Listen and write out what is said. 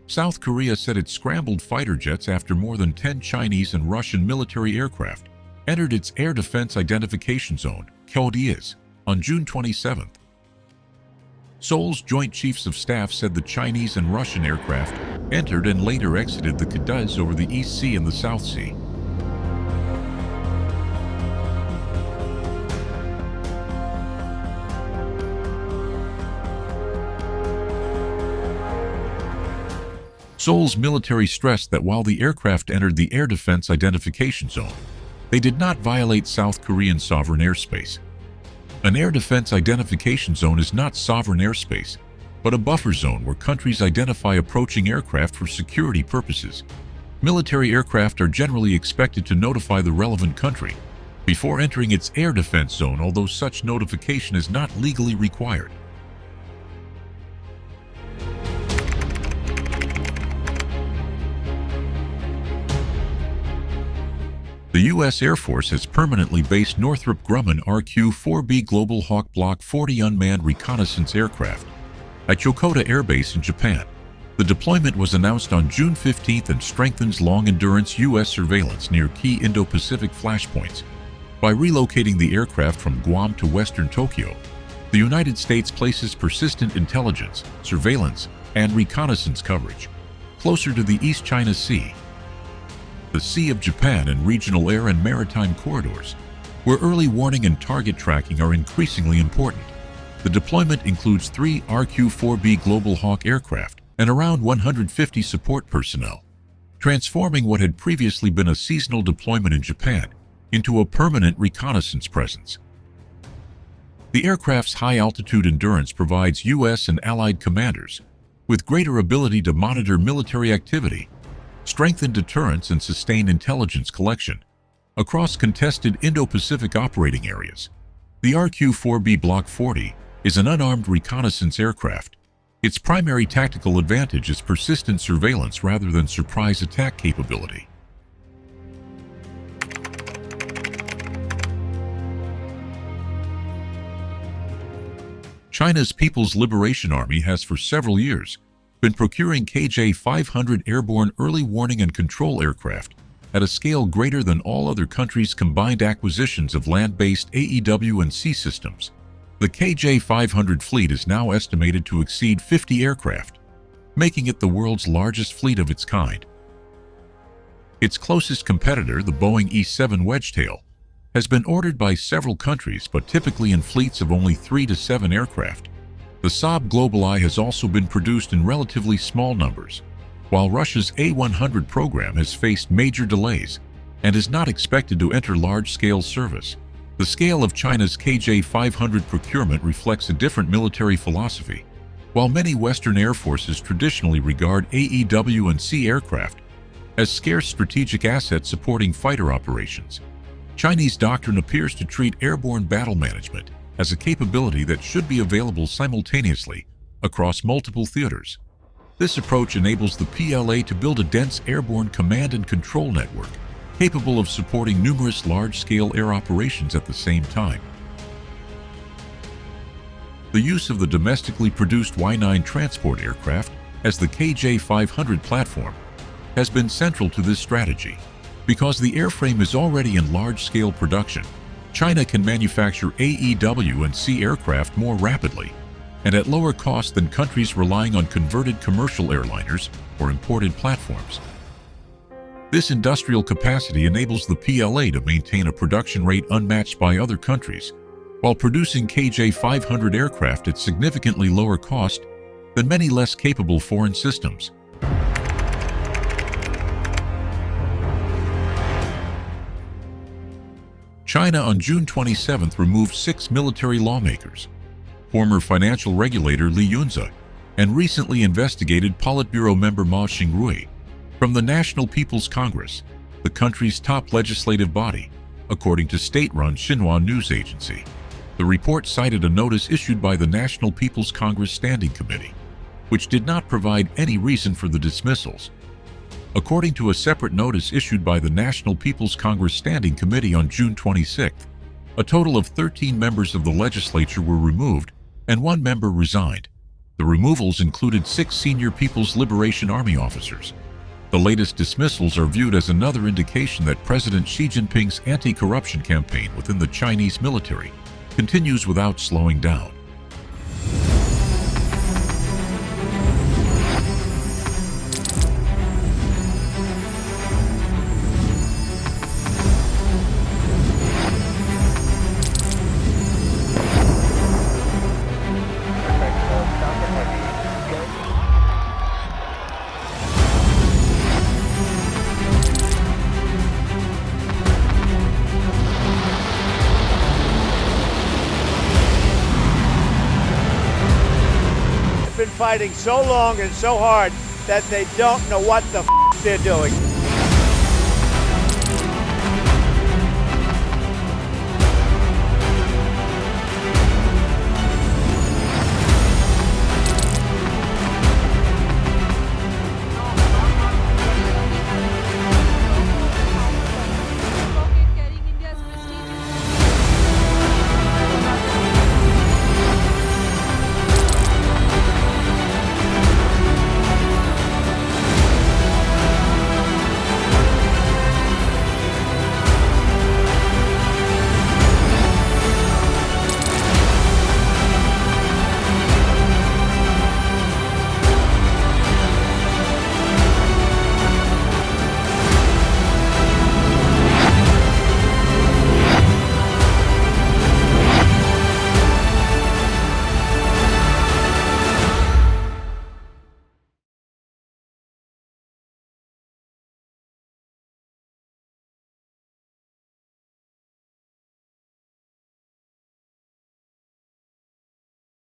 South Korea said it scrambled fighter jets after more than 10 Chinese and Russian military aircraft entered its Air Defense Identification Zone, (KODIZ), on June 27th. Seoul's Joint Chiefs of Staff said the Chinese and Russian aircraft entered and later exited the KODIZ over the East Sea and the South Sea. Seoul's military stressed that while the aircraft entered the Air Defense Identification Zone, they did not violate South Korean sovereign airspace. An Air Defense Identification Zone is not sovereign airspace, but a buffer zone where countries identify approaching aircraft for security purposes. Military aircraft are generally expected to notify the relevant country before entering its air defense zone, although such notification is not legally required. The U.S. Air Force has permanently based Northrop Grumman RQ-4B Global Hawk Block 40 unmanned reconnaissance aircraft at Yokota Air Base in Japan. The deployment was announced on June 15th and strengthens long-endurance U.S. surveillance near key Indo-Pacific flashpoints. By relocating the aircraft from Guam to western Tokyo, the United States places persistent intelligence, surveillance, and reconnaissance coverage closer to the East China Sea, the Sea of Japan, and regional air and maritime corridors, where early warning and target tracking are increasingly important. The deployment includes 3 RQ-4B Global Hawk aircraft and around 150 support personnel, transforming what had previously been a seasonal deployment in Japan into a permanent reconnaissance presence. The aircraft's high-altitude endurance provides U.S. and allied commanders with greater ability to monitor military activity, strengthen deterrence, and sustain intelligence collection across contested Indo-Pacific operating areas. The RQ-4B Block 40 is an unarmed reconnaissance aircraft. Its primary tactical advantage is persistent surveillance rather than surprise attack capability. China's People's Liberation Army has for several years been procuring KJ-500 airborne early warning and control aircraft at a scale greater than all other countries' combined acquisitions of land-based AEW and sea systems. The KJ-500 fleet is now estimated to exceed 50 aircraft, making it the world's largest fleet of its kind. Its closest competitor, the Boeing E-7 Wedgetail, has been ordered by several countries but typically in fleets of only 3 to 7 aircraft. The Saab GlobalEye has also been produced in relatively small numbers, while Russia's A-100 program has faced major delays and is not expected to enter large-scale service. The scale of China's KJ-500 procurement reflects a different military philosophy. While many Western air forces traditionally regard AEW and C aircraft as scarce strategic assets supporting fighter operations, Chinese doctrine appears to treat airborne battle management as a capability that should be available simultaneously across multiple theaters. This approach enables the PLA to build a dense airborne command and control network capable of supporting numerous large-scale air operations at the same time. The use of the domestically produced Y-9 transport aircraft as the KJ-500 platform has been central to this strategy. Because the airframe is already in large-scale production, China can manufacture AEW and C aircraft more rapidly and at lower cost than countries relying on converted commercial airliners or imported platforms. This industrial capacity enables the PLA to maintain a production rate unmatched by other countries, while producing KJ-500 aircraft at significantly lower cost than many less capable foreign systems. China on June 27th removed 6 military lawmakers, former financial regulator Li Yunze, and recently investigated Politburo member Ma Xingrui, from the National People's Congress, the country's top legislative body, according to state-run Xinhua news agency. The report cited a notice issued by the National People's Congress Standing Committee, which did not provide any reason for the dismissals. According to a separate notice issued by the National People's Congress Standing Committee on June 26th, a total of 13 members of the legislature were removed and 1 member resigned. The removals included 6 senior People's Liberation Army officers. The latest dismissals are viewed as another indication that President Xi Jinping's anti-corruption campaign within the Chinese military continues without slowing down. Been fighting so long and so hard that they don't know what the they're doing.